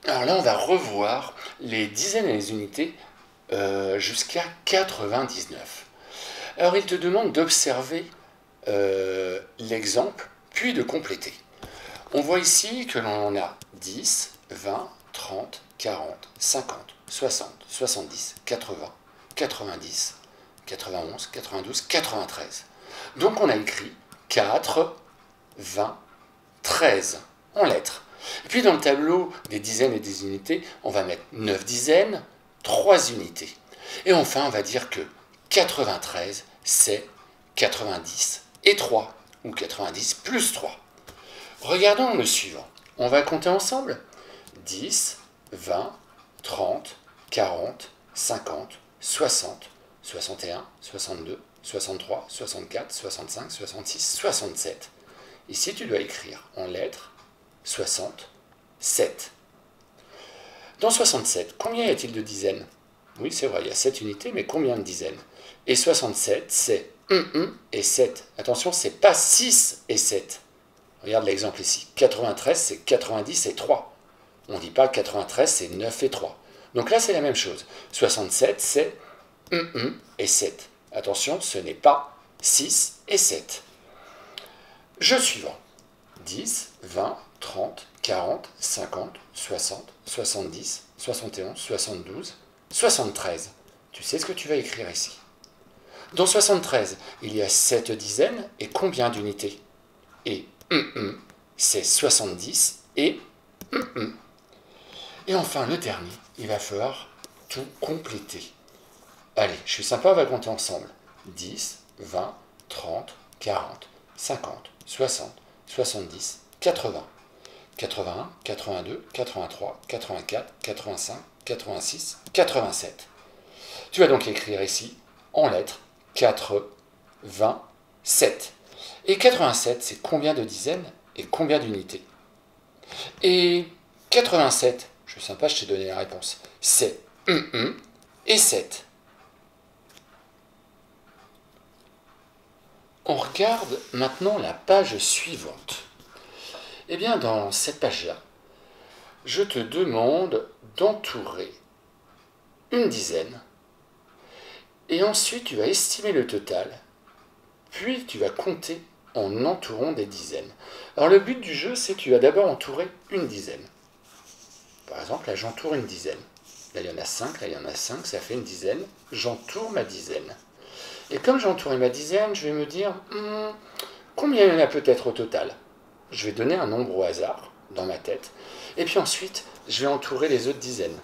Alors là, on va revoir les dizaines et les unités jusqu'à 99. Alors il te demande d'observer l'exemple, puis de compléter. On voit ici que l'on a 10, 20, 30, 40, 50, 60, 70, 80, 90, 91, 92, 93. Donc on a écrit 4, 20, 13 en lettres. Et puis dans le tableau des dizaines et des unités, on va mettre 9 dizaines, 3 unités. Et enfin, on va dire que 93, c'est 90 et 3, ou 90 plus 3. Regardons le suivant. On va compter ensemble. 10, 20, 30, 40, 50, 60, 61, 62, 63, 64, 65, 66, 67. Ici, tu dois écrire en lettres 67. Dans 67, combien y a-t-il de dizaines? Oui, c'est vrai, il y a 7 unités, mais combien de dizaines? Et 67, c'est 1 et 7. Attention, c'est pas 6 et 7. Regarde l'exemple ici. 93, c'est 90 et 3. On ne dit pas 93, c'est 9 et 3. Donc là, c'est la même chose. 67, c'est 1 et 7. Attention, ce n'est pas 6 et 7. Jeu suivant. 10, 20, 30, 40, 50, 60, 70, 71, 72, 73. Tu sais ce que tu vas écrire ici. Dans 73, il y a 7 dizaines et combien d'unités? Et c'est 70 et Et enfin, le dernier, il va falloir tout compléter. Allez, je suis sympa, on va compter ensemble. 10, 20, 30, 40, 50, 60, 70, 80. 81, 82, 83, 84, 85, 86, 87. Tu vas donc écrire ici, en lettres, 4, 20, 7. Et 87, c'est combien de dizaines et combien d'unités? Et 87, je suis sympa, je t'ai donné la réponse, c'est 1 et 7. On regarde maintenant la page suivante. Eh bien, dans cette page-là, je te demande d'entourer une dizaine, et ensuite tu vas estimer le total, puis tu vas compter en entourant des dizaines. Alors le but du jeu, c'est que tu vas d'abord entourer une dizaine. Par exemple, là j'entoure une dizaine. Là il y en a 5, là il y en a 5, ça fait une dizaine. J'entoure ma dizaine. Et comme j'ai entouré ma dizaine, je vais me dire, combien il y en a peut-être au total? Je vais donner un nombre au hasard dans ma tête. Et puis ensuite, je vais entourer les autres dizaines.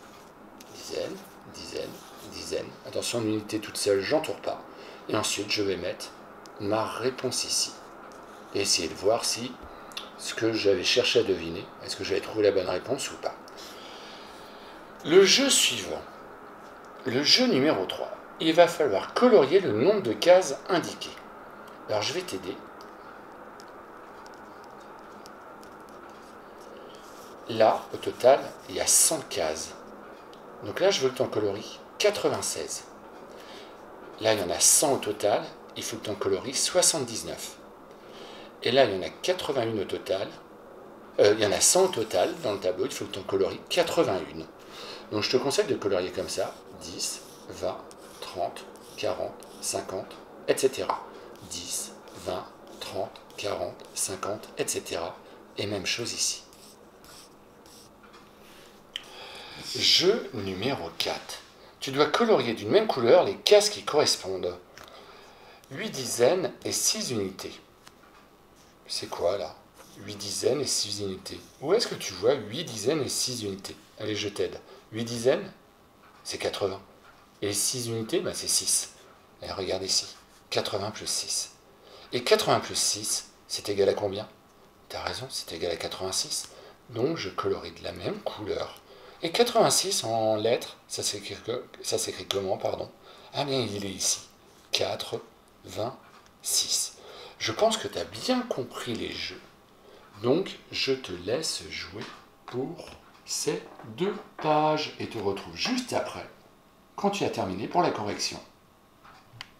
Dizaine, dizaine, dizaine. Attention, une unité toute seule, j'entoure pas. Et ensuite, je vais mettre ma réponse ici. Et essayer de voir si ce que j'avais cherché à deviner, est-ce que j'avais trouvé la bonne réponse ou pas. Le jeu suivant, le jeu numéro 3, il va falloir colorier le nombre de cases indiquées. Alors je vais t'aider. Là, au total, il y a 100 cases. Donc là, je veux que tu en colories 96. Là, il y en a 100 au total, il faut que tu en colories 79. Et là, il y en a 81 au total. Il y en a 100 au total dans le tableau, il faut que tu en colories 81. Donc je te conseille de colorier comme ça, 10, 20, 30, 40, 50, etc. 10, 20, 30, 40, 50, etc. Et même chose ici. Jeu numéro 4. Tu dois colorier d'une même couleur les cases qui correspondent. 8 dizaines et 6 unités. C'est quoi là? 8 dizaines et 6 unités. Où est-ce que tu vois 8 dizaines et 6 unités? Allez, je t'aide. 8 dizaines, c'est 80. Et 6 unités, c'est 6. Et regarde ici. 80 plus 6. Et 80 plus 6, c'est égal à combien? T'as raison, c'est égal à 86. Donc je colorie de la même couleur. Et 86 en lettres, ça s'écrit comment, pardon? Ah bien, il est ici. 4, 20, 6. Je pense que tu as bien compris les jeux. Donc, je te laisse jouer pour ces 2 pages et te retrouve juste après, quand tu as terminé pour la correction.